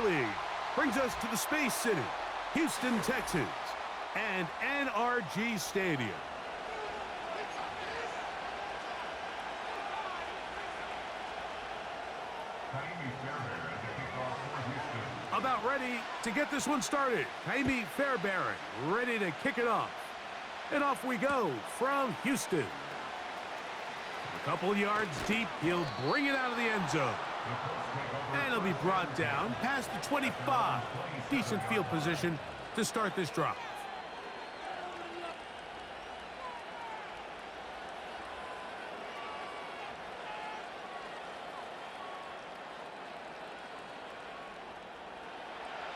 League brings us to the Space City, Houston, Texans, and NRG Stadium. About ready to get this one started. Jaime Fairbairn ready to kick it off. And off we go from Houston. A couple yards deep, he'll bring it out of the end zone. And he'll be brought down past the 25. Decent field position to start this drive.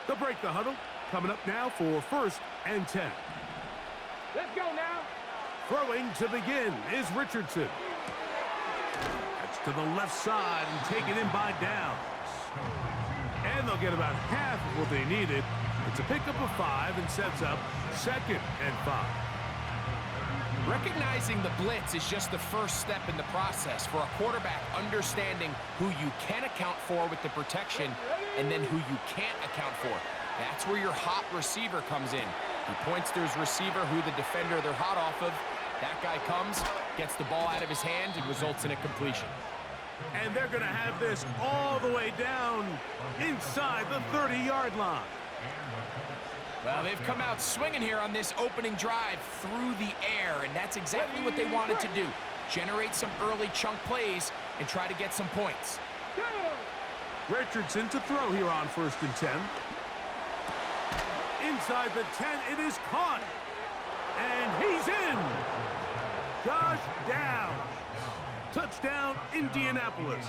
They'll break the huddle. Coming up now for 1st and 10. Let's go now. Throwing to begin is Richardson. That's to the left side and taken in by Downs. And they'll get about half of what they needed. It's a pickup of 5 and sets up 2nd and 5. Recognizing the blitz is just the first step in the process for a quarterback understanding who you can account for with the protection and then who you can't account for. That's where your hot receiver comes in. He points to his receiver who the defender they're hot off of. That guy comes, gets the ball out of his hand, and results in a completion. And they're going to have this all the way down inside the 30-yard line. Well, they've come out swinging here on this opening drive through the air, and that's exactly what they wanted to do. Generate some early chunk plays and try to get some points. Richardson to throw here on 1st and 10. Inside the 10, it is caught. And he's in. Josh Downs. Touchdown, Indianapolis.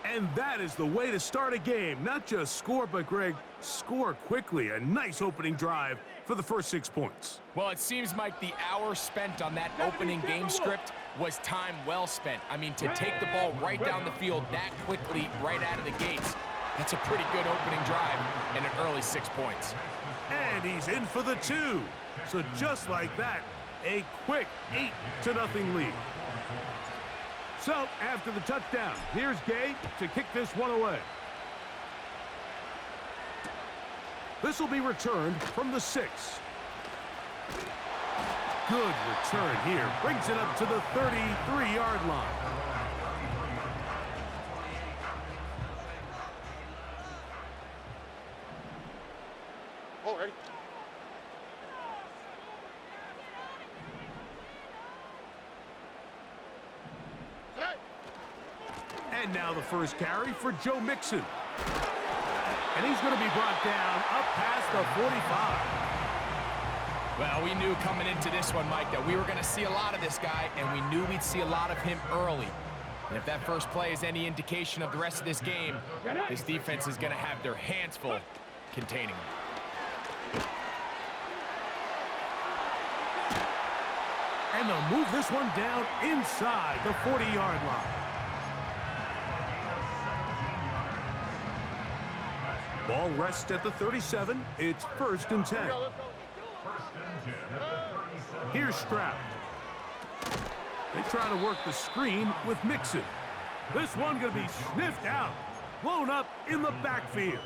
And that is the way to start a game. Not just score, but, Greg, score quickly. A nice opening drive for the first 6 points. Well, it seems like the hour spent on that opening game script was time well spent. I mean, to take the ball right down the field that quickly right out of the gates, that's a pretty good opening drive and an early 6 points. And he's in for the 2. So just like that, a quick 8-0 lead. So, after the touchdown, here's Gay to kick this one away. This will be returned from the 6. Good return here. Brings it up to the 33-yard line. Oh, ready? And now the first carry for Joe Mixon. And he's going to be brought down up past the 45. Well, we knew coming into this one, Mike, that we were going to see a lot of this guy, and we knew we'd see a lot of him early. And if that first play is any indication of the rest of this game, this defense is going to have their hands full containing him. And they'll move this one down inside the 40-yard line. Ball rests at the 37. It's 1st and 10. Here's Stroud. They try to work the screen with Mixon. This one going to be sniffed out, blown up in the backfield.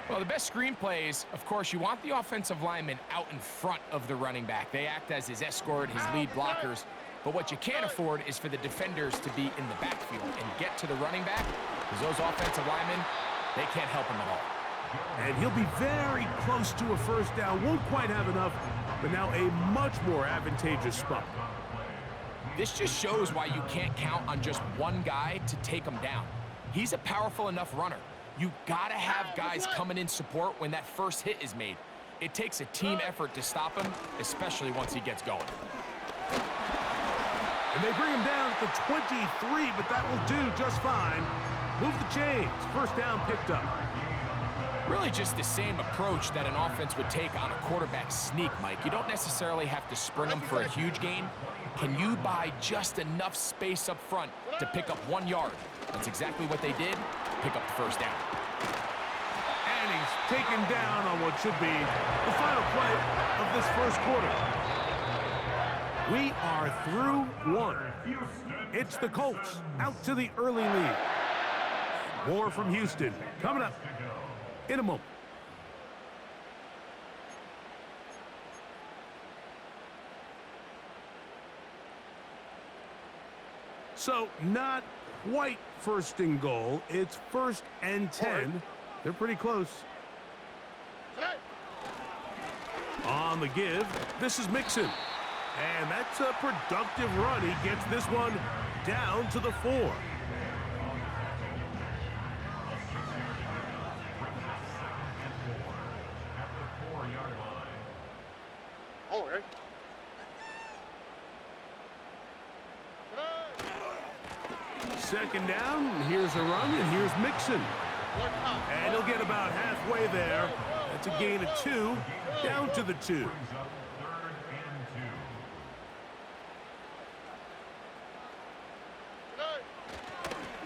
Well, the best screen plays, of course, you want the offensive lineman out in front of the running back. They act as his escort, his lead blockers. But what you can't afford is for the defenders to be in the backfield and get to the running back, because those offensive linemen, they can't help him at all. And he'll be very close to a first down. Won't quite have enough, but now a much more advantageous spot. This just shows why you can't count on just one guy to take him down. He's a powerful enough runner. You gotta have guys coming in support when that first hit is made. It takes a team effort to stop him, especially once he gets going. And they bring him down at the 23, but that will do just fine. Move the chains. First down picked up. Really just the same approach that an offense would take on a quarterback sneak, Mike. You don't necessarily have to spring them for a huge gain. Can you buy just enough space up front to pick up 1 yard? That's exactly what they did. Pick up the first down. And he's taken down on what should be the final play of this first quarter. We are through one. It's the Colts out to the early lead. More from Houston coming up in a moment. So not quite first and goal. It's 1st and 10. They're pretty close. On the give, this is Mixon. And that's a productive run. He gets this one down to the 4. Second down, here's a run, and here's Mixon. And he'll get about halfway there. That's a gain of 2, down to the 2.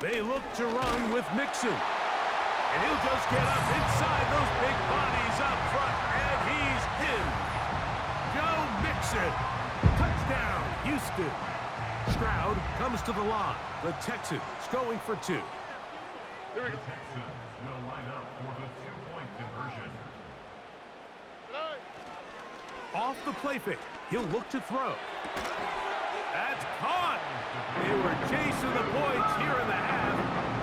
They look to run with Mixon. And he'll just get up inside those big bodies up front, and he's in. Joe Mixon. Touchdown, Houston. Stroud comes to the line. The Texans going for 2. The Texans will line up for the 2-point conversion. Off the play fake. He'll look to throw. That's caught. They were chasing the points here in the half,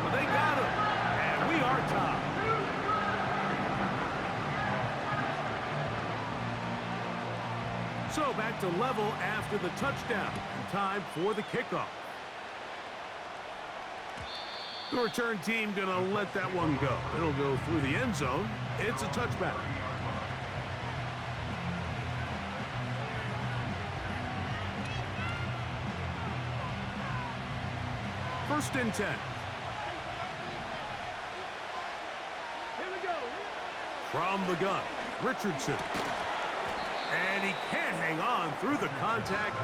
but they got him. And we are tied. So back to level after the touchdown. Time for the kickoff. The return team gonna let that one go. It'll go through the end zone. It's a touchback. First and 10. Here we go. From the gun, Richardson. And he can't hang on through the contact.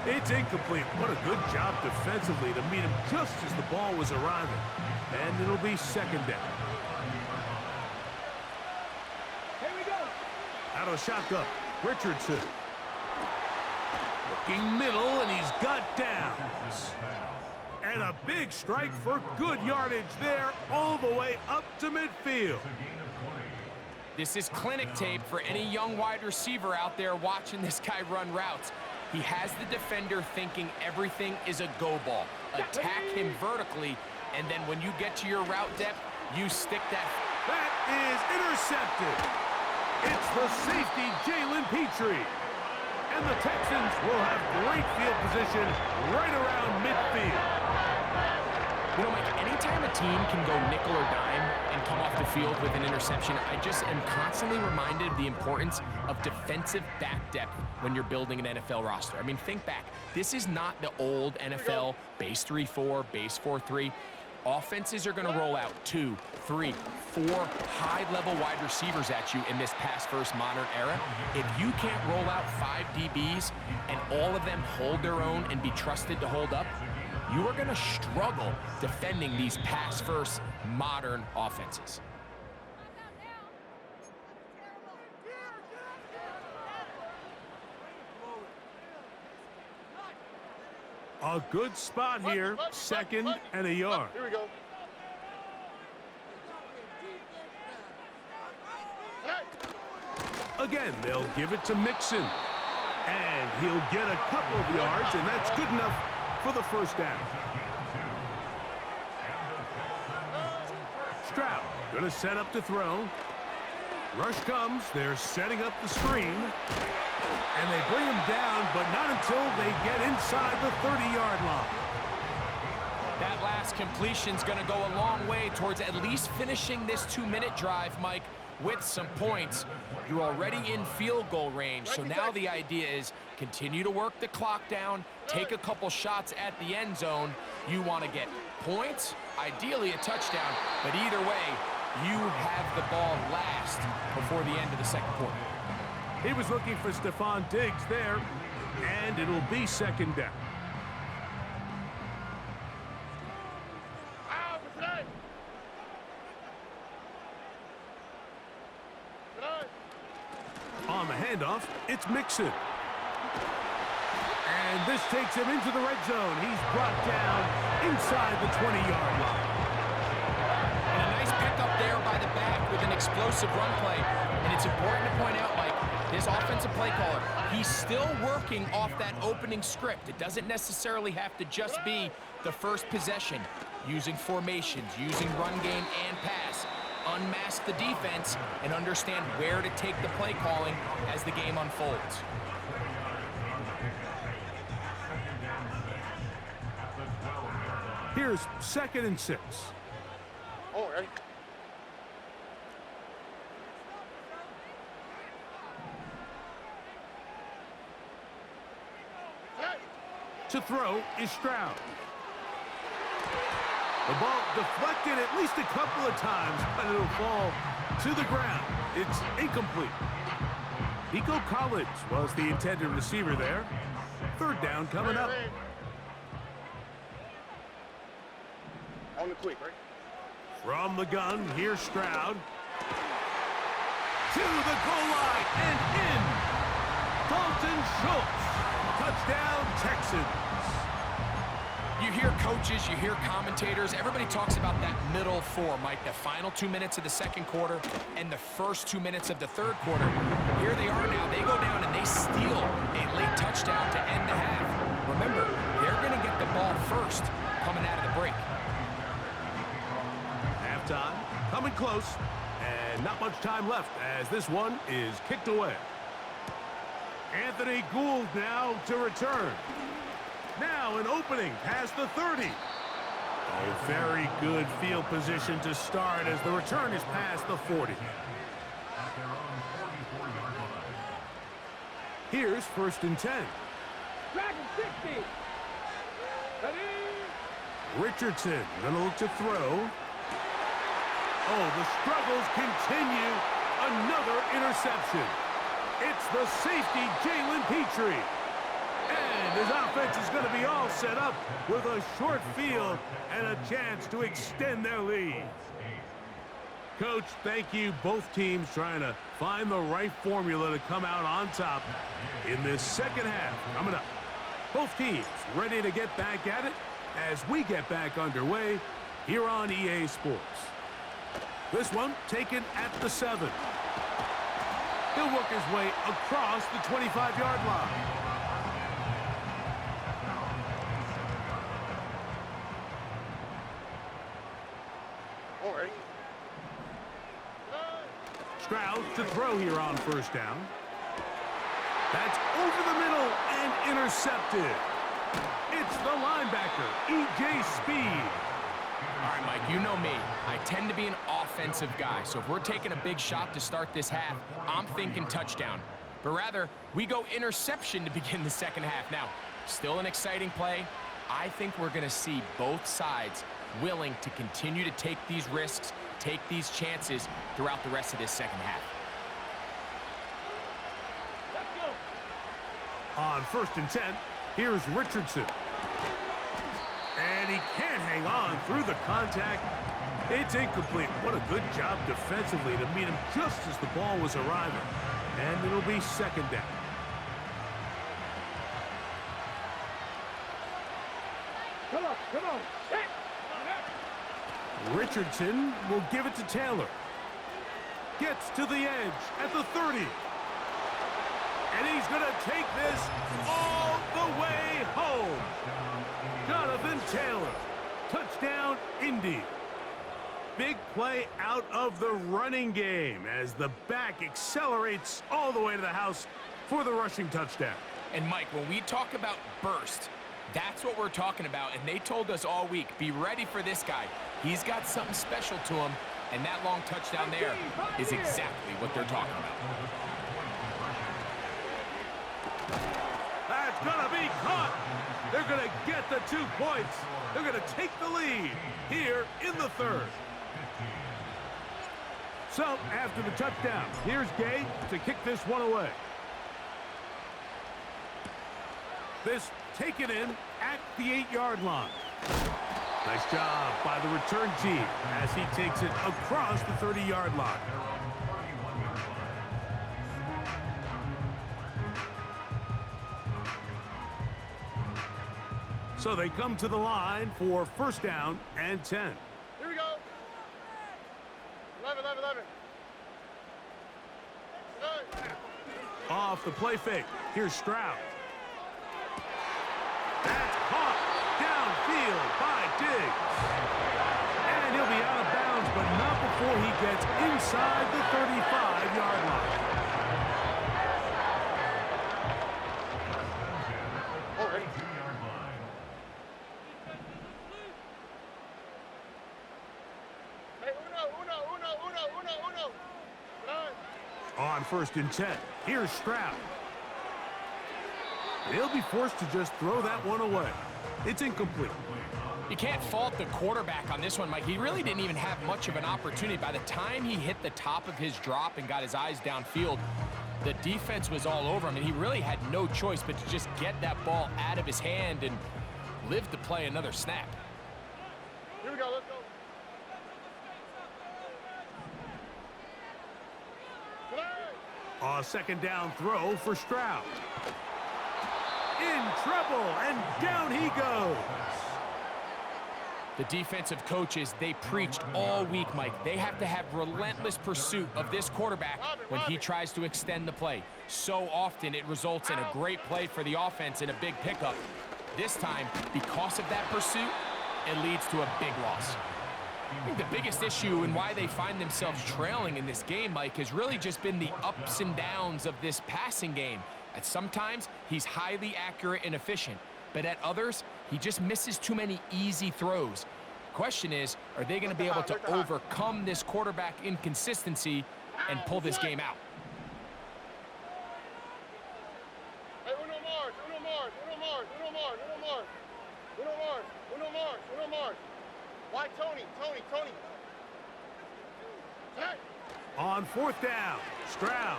It's incomplete. What a good job defensively to meet him just as the ball was arriving. And it'll be second down. Here we go. Out of shotgun, Richardson. Looking middle, and he's got downs. And a big strike for good yardage there all the way up to midfield. This is clinic tape for any young wide receiver out there watching this guy run routes. He has the defender thinking everything is a go ball. Attack him vertically, and then when you get to your route depth, you stick that. That is intercepted. It's the safety, Jalen Petrie. And the Texans will have great field position right around midfield. You know, Mike, anytime a team can go nickel or dime and come off the field with an interception, I just am constantly reminded of the importance of defensive back depth when you're building an NFL roster. I mean, think back. This is not the old NFL base 3-4, base 4-3. Offenses are going to roll out 2, 3, 4 high-level wide receivers at you in this pass-first modern era. If you can't roll out 5 DBs and all of them hold their own and be trusted to hold up, you are going to struggle defending these pass-first modern offenses. A good spot here, second and a yard. Here we go. Again, they'll give it to Mixon. And he'll get a couple of yards, and that's good enough for the first down. Stroud going to set up to throw. Rush comes. They're setting up the screen. And they bring him down, but not until they get inside the 30-yard line. That last completion's going to go a long way towards at least finishing this 2-minute drive, Mike, with some points. You're already in field goal range, so now the idea is continue to work the clock down, take a couple shots at the end zone. You want to get points, ideally a touchdown, but either way, you have the ball last before the end of the second quarter. He was looking for Stephon Diggs there, and it'll be second down. On the handoff, it's Mixon. And this takes him into the red zone. He's brought down inside the 20-yard line. explosive run play. And it's important to point out, Mike, this offensive play caller, he's still working off that opening script. It doesn't necessarily have to just be the first possession. Using formations, using run game and pass. Unmask the defense and understand where to take the play calling as the game unfolds. Here's 2nd and 6. Oh, right. To throw is Stroud. The ball deflected at least a couple of times, but it'll fall to the ground. It's incomplete. Nico Collins was the intended receiver there. 3rd down coming up. On the quick, right? From the gun, here's Stroud. To the goal line and in. Dalton Schultz. Touchdown, Texans. You hear coaches, you hear commentators, everybody talks about that middle four, Mike, the final 2 minutes of the second quarter and the first 2 minutes of the third quarter. Here they are now. They go down and they steal a late touchdown to end the half. Remember, they're going to get the ball first coming out of the break. Halftime, coming close, and not much time left as this one is kicked away. Anthony Gould now to return. Now an opening past the 30. A very good field position to start as the return is past the 40. Here's 1st and 10. Dragon 60. Ready? Richardson gonna look to throw. Oh, the struggles continue. Another interception. It's the safety, Jalen Petrie. And his offense is going to be all set up with a short field and a chance to extend their lead. Coach, thank you. Both teams trying to find the right formula to come out on top in this second half. Coming up, both teams ready to get back at it as we get back underway here on EA Sports. This one taken at the 7. He'll work his way across the 25-yard line. All right. Stroud to throw here on 1st down. That's over the middle and intercepted. It's the linebacker, E.J. Speed. All right, Mike, you know me. I tend to be an offensive guy, so if we're taking a big shot to start this half, I'm thinking touchdown. But rather, we go interception to begin the second half. Now, still an exciting play. I think we're going to see both sides willing to continue to take these risks, take these chances throughout the rest of this second half. Let's go. On 1st and 10, here's Richardson. And he can't hang on through the contact. It's incomplete. What a good job defensively to meet him just as the ball was arriving. And it'll be 2nd down. Come on, come on. Hit. Richardson will give it to Taylor. Gets to the edge at the 30. And he's going to take this all the way home. Jonathan Taylor. Touchdown, Indy. Big play out of the running game as the back accelerates all the way to the house for the rushing touchdown. And, Mike, when we talk about burst, that's what we're talking about. And they told us all week, be ready for this guy. He's got something special to him. And that long touchdown there is exactly what they're talking about. That's going to be caught. They're going to get the 2 points. They're going to take the lead here in the 3rd. So, after the touchdown, here's Gay to kick this one away. This taken in at the 8-yard line. Nice job by the return team as he takes it across the 30-yard line. So they come to the line for 1st down and 10. Here we go. 11. Off the play fake. Here's Stroud. That's caught downfield by Diggs. And he'll be out of bounds, but not before he gets inside the 35-yard line. Already. Hey, uno. On 1st and 10, here's Stroud. He'll be forced to just throw that one away. It's incomplete. You can't fault the quarterback on this one, Mike. He really didn't even have much of an opportunity. By the time he hit the top of his drop and got his eyes downfield, the defense was all over him, and he really had no choice but to just get that ball out of his hand and live to play another snap. Here we go, let's go. A 2nd down throw for Stroud. In trouble, and down he goes. The defensive coaches, they preached all week, Mike. They have to have relentless pursuit of this quarterback when he tries to extend the play. So often it results in a great play for the offense and a big pickup. This time, because of that pursuit, it leads to a big loss. I think the biggest issue and why they find themselves trailing in this game, Mike, has really just been the ups and downs of this passing game. At sometimes, he's highly accurate and efficient, but at others, he just misses too many easy throws. Question is, are they going to be able to overcome this quarterback inconsistency and pull this game out? Hey, uno Mars. Why Tony? Hey. On 4th down, Stroud.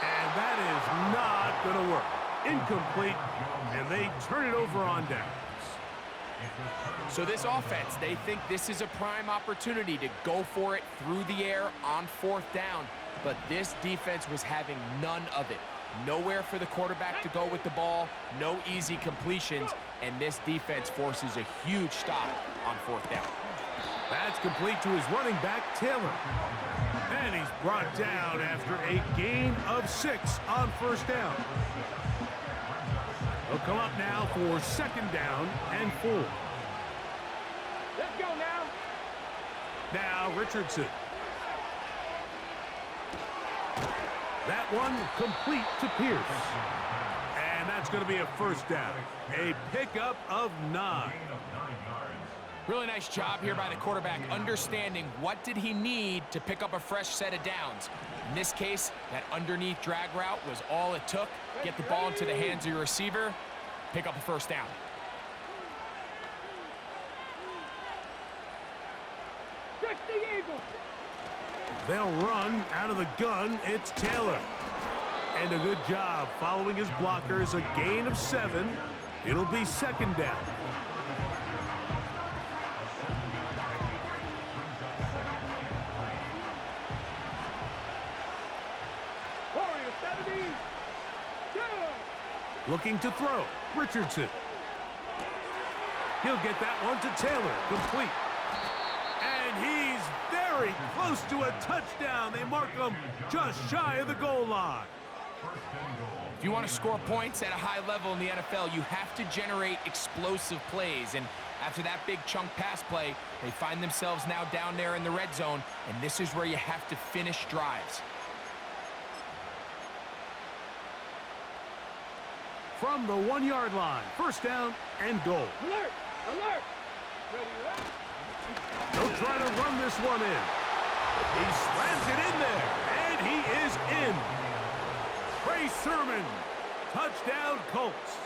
And that is not going to work. Incomplete, and they turn it over on downs. So this offense, they think this is a prime opportunity to go for it through the air on 4th down, but this defense was having none of it. Nowhere for the quarterback to go with the ball, no easy completions, and this defense forces a huge stop on 4th down. That's complete to his running back, Taylor. And he's brought down after a gain of 6 on 1st down. He'll come up now for 2nd down and 4. Let's go now. Now Richardson. That one complete to Pierce. And that's going to be a 1st down. A pickup of 9. Really nice job here by the quarterback, understanding what did he need to pick up a fresh set of downs. In this case, that underneath drag route was all it took. Get the ball into the hands of your receiver, pick up a 1st down. They'll run out of the gun. It's Taylor. And a good job following his blockers. A gain of 7. It'll be 2nd down. Looking to throw. Richardson. He'll get that one to Taylor. Complete. And he's very close to a touchdown. They mark him just shy of the goal line. If you want to score points at a high level in the NFL, you have to generate explosive plays. And after that big chunk pass play, they find themselves now down there in the red zone. And this is where you have to finish drives. From the 1-yard line, 1st down and goal. Alert! Alert! Ready, left. They'll try to run this one in. He slams it in there, and he is in. Trey Sermon, touchdown Colts.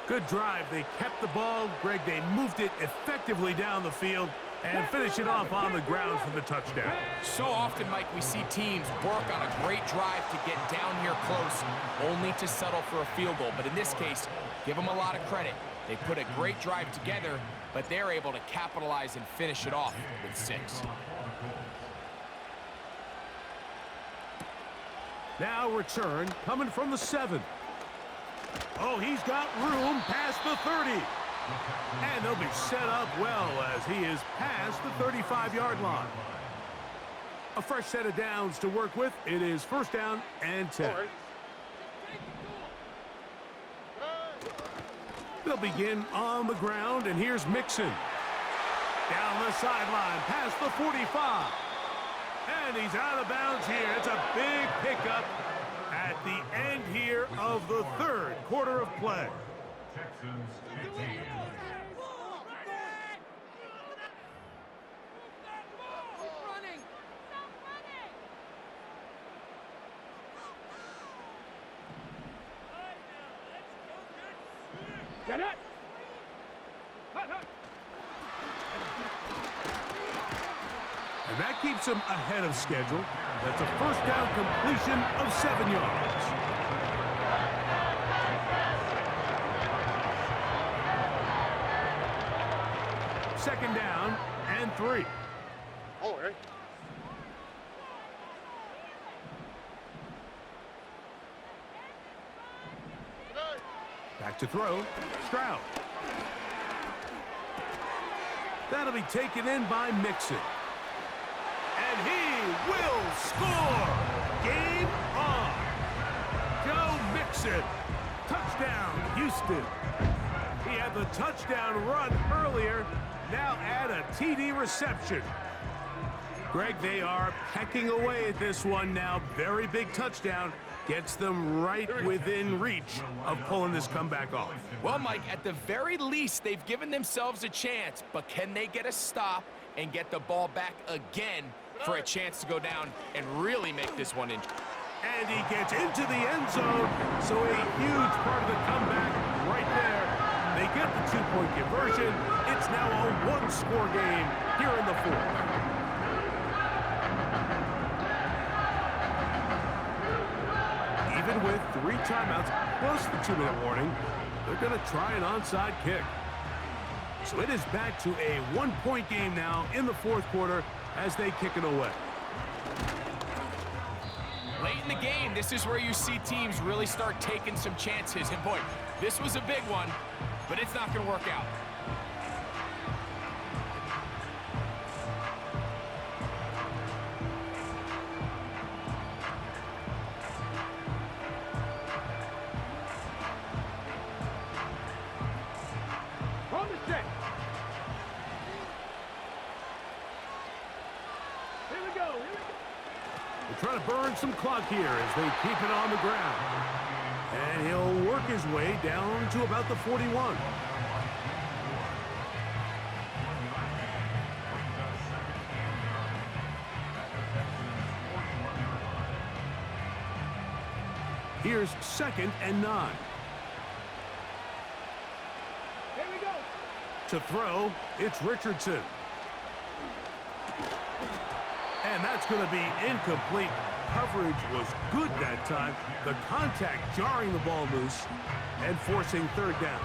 Good drive. They kept the ball. Greg, they moved it effectively down the field and finish it off on the ground for the touchdown. So often, Mike, we see teams work on a great drive to get down here close, only to settle for a field goal. But in this case, give them a lot of credit. They put a great drive together, but they're able to capitalize and finish it off with 6. Now return coming from the 7. Oh, he's got room past the 30. And they'll be set up well as he is past the 35-yard line. A fresh set of downs to work with. It is first down and 10. All right. They'll begin on the ground, and here's Mixon. Down the sideline, past the 45. And he's out of bounds here. It's a big pickup at the end here of the third quarter of play. Texans 15. Get it! Hut, hut. And that keeps him ahead of schedule. That's a first down completion of 7 yards. Second down and 3. All right. Back to throw. Stroud. That'll be taken in by Mixon. And he will score! Game on! Joe Mixon. Touchdown, Houston. He had the touchdown run earlier. Now add a TD reception. Greg, they are pecking away at this one now. Very big touchdown. Gets them right within reach of pulling this comeback off. Well, Mike, at the very least, they've given themselves a chance, but can they get a stop and get the ball back again for a chance to go down and really make this one in? And he gets into the end zone, so a huge part of the comeback right there. They get the 2-point conversion. It's now a one-score game here in the fourth. Even with 3 timeouts plus the 2-minute warning, they're going to try an onside kick. So it is back to a 1-point game now in the fourth quarter as they kick it away. Late in the game, this is where you see teams really start taking some chances. And boy, this was a big one, but it's not going to work out. On the set. Here we go. Here we go. They're trying to burn some clock here as they keep it on the ground. And he'll work his way down to about the 41. Here's 2nd and 9. Here we go. To throw, it's Richardson. And that's going to be incomplete. Coverage was good that time. The contact jarring the ball loose and forcing 3rd down.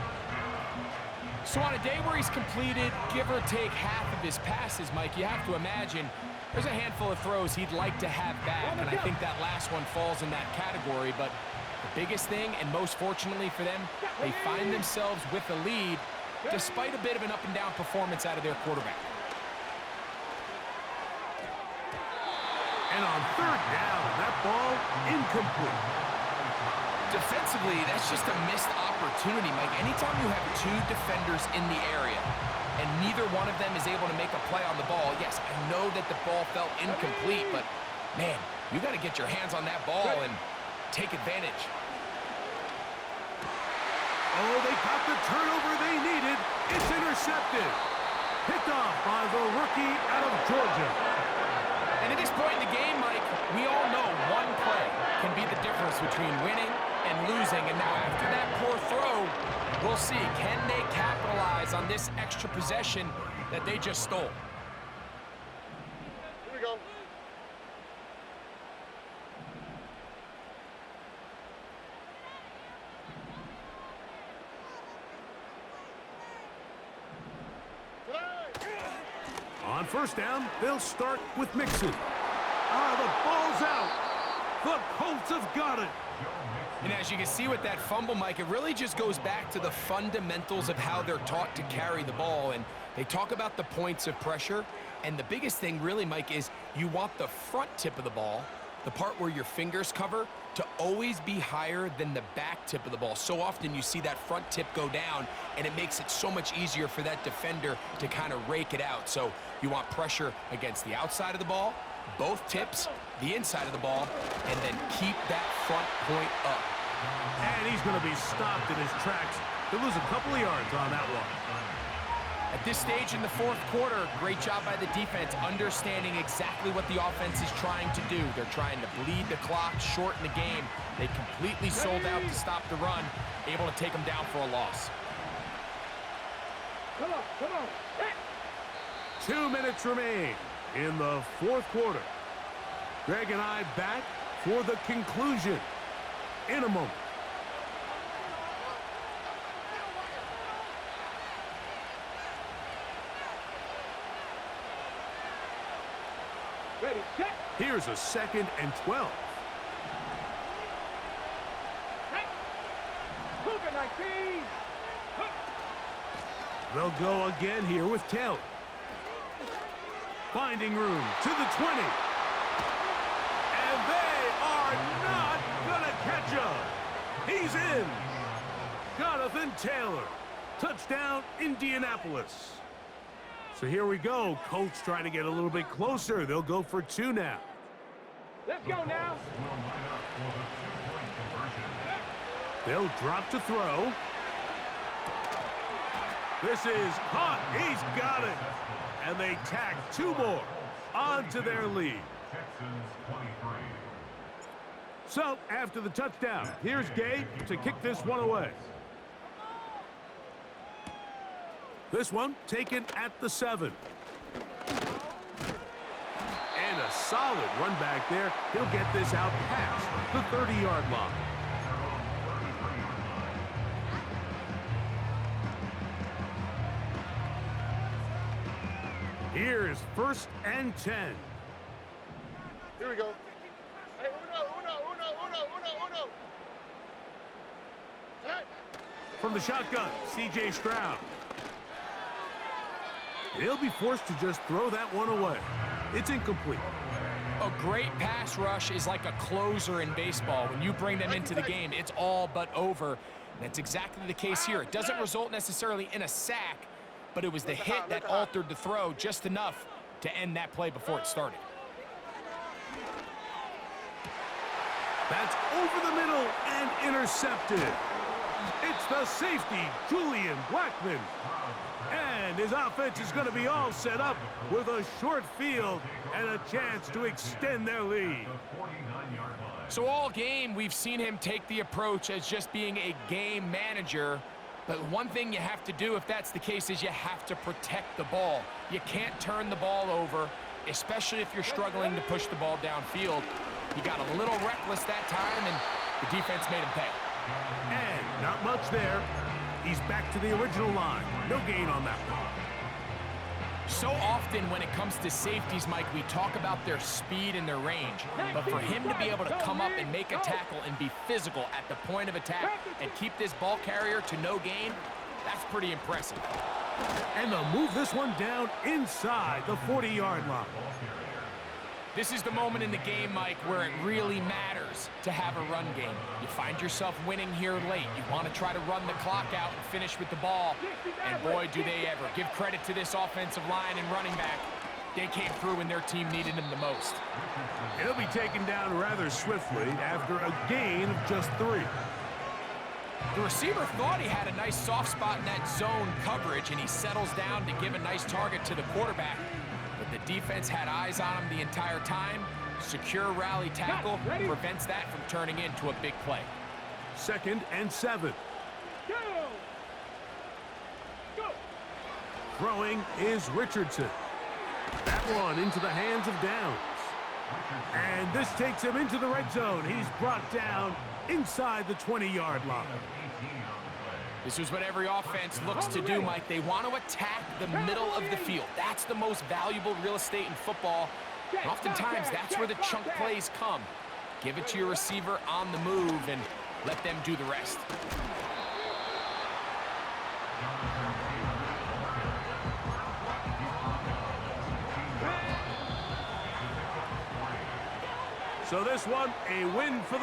So on a day where he's completed, give or take half of his passes, Mike, you have to imagine there's a handful of throws he'd like to have back, and I think that last one falls in that category. But the biggest thing, and most fortunately for them, they find themselves with a lead despite a bit of an up-and-down performance out of their quarterback. And on 3rd down, that ball incomplete. Defensively, that's just a missed opportunity, Mike. Anytime you have 2 defenders in the area and neither one of them is able to make a play on the ball, yes, I know that the ball felt incomplete, but, man, you got to get your hands on that ball and take advantage. Oh, they got the turnover they needed. It's intercepted. Picked off by the rookie out of Georgia. And at this point in the game, Mike, we all know one play can be the difference between winning and losing. And now after that poor throw, we'll see, can they capitalize on this extra possession that they just stole? Here we go. On 1st down, they'll start with Mixon. The ball's out. The Colts have got it. And as you can see with that fumble, Mike, it really just goes back to the fundamentals of how they're taught to carry the ball. And they talk about the points of pressure. And the biggest thing really, Mike, is you want the front tip of the ball, the part where your fingers cover, to always be higher than the back tip of the ball. So often you see that front tip go down, and it makes it so much easier for that defender to kind of rake it out. So you want pressure against the outside of the ball, both tips, the inside of the ball, and then keep that front point up. And he's going to be stopped in his tracks. He'll lose a couple of yards on that one. At this stage in the fourth quarter, great job by the defense, understanding exactly what the offense is trying to do. They're trying to bleed the clock, shorten the game. They completely sold out to stop the run, able to take them down for a loss. Come on, come on. Hit. 2 minutes remain in the fourth quarter. Greg and I back for the conclusion in a moment. Ready, set. Here's a 2nd and 12. Hey. Cougar 19. They'll go again here with Taylor. Finding room to the 20. And they are not going to catch up. He's in. Jonathan Taylor. Touchdown, Indianapolis. So here we go. Colts trying to get a little bit closer. They'll go for 2 now. Let's go now. They'll drop to throw. This is caught. He's got it. And they tack 2 more onto their lead. Texans 23. So after the touchdown, here's Gabe to kick this one away. This one taken at the 7. And a solid run back there. He'll get this out past the 30-yard line. Here's 1st and 10. Here we go. Hey, uno. Set. From the shotgun, C.J. Stroud. He'll be forced to just throw that one away. It's incomplete. A great pass rush is like a closer in baseball. When you bring them into the game, it's all but over. And that's exactly the case here. It doesn't result necessarily in a sack, but it was the hit that altered the throw just enough to end that play before it started. That's over the middle and intercepted. It's the safety, Julian Blackman. And his offense is going to be all set up with a short field and a chance to extend their lead. So all game, we've seen him take the approach as just being a game manager. But one thing you have to do if that's the case is you have to protect the ball. You can't turn the ball over, especially if you're struggling to push the ball downfield. He got a little reckless that time, and the defense made him pay. And not much there. He's back to the original line. No gain on that one. So often when it comes to safeties, Mike, we talk about their speed and their range. But for him to be able to come up and make a tackle and be physical at the point of attack and keep this ball carrier to no gain, that's pretty impressive. And they'll move this one down inside the 40-yard line. This is the moment in the game, Mike, where it really matters to have a run game. You find yourself winning here late. You want to try to run the clock out and finish with the ball. And boy, do they ever. Give credit to this offensive line and running back. They came through when their team needed them the most. He'll be taken down rather swiftly after a gain of just 3. The receiver thought he had a nice soft spot in that zone coverage, and he settles down to give a nice target to the quarterback. But the defense had eyes on him the entire time. Secure rally tackle prevents that from turning into a big play. 2nd and 7. Go. Go. Throwing is Richardson. That one into the hands of Downs. And this takes him into the red zone. He's brought down inside the 20-yard line. This is what every offense looks to do, Mike. They want to attack the middle of the field. That's the most valuable real estate in football. And oftentimes, that's where the chunk plays come. Give it to your receiver on the move and let them do the rest. So this one, a win for the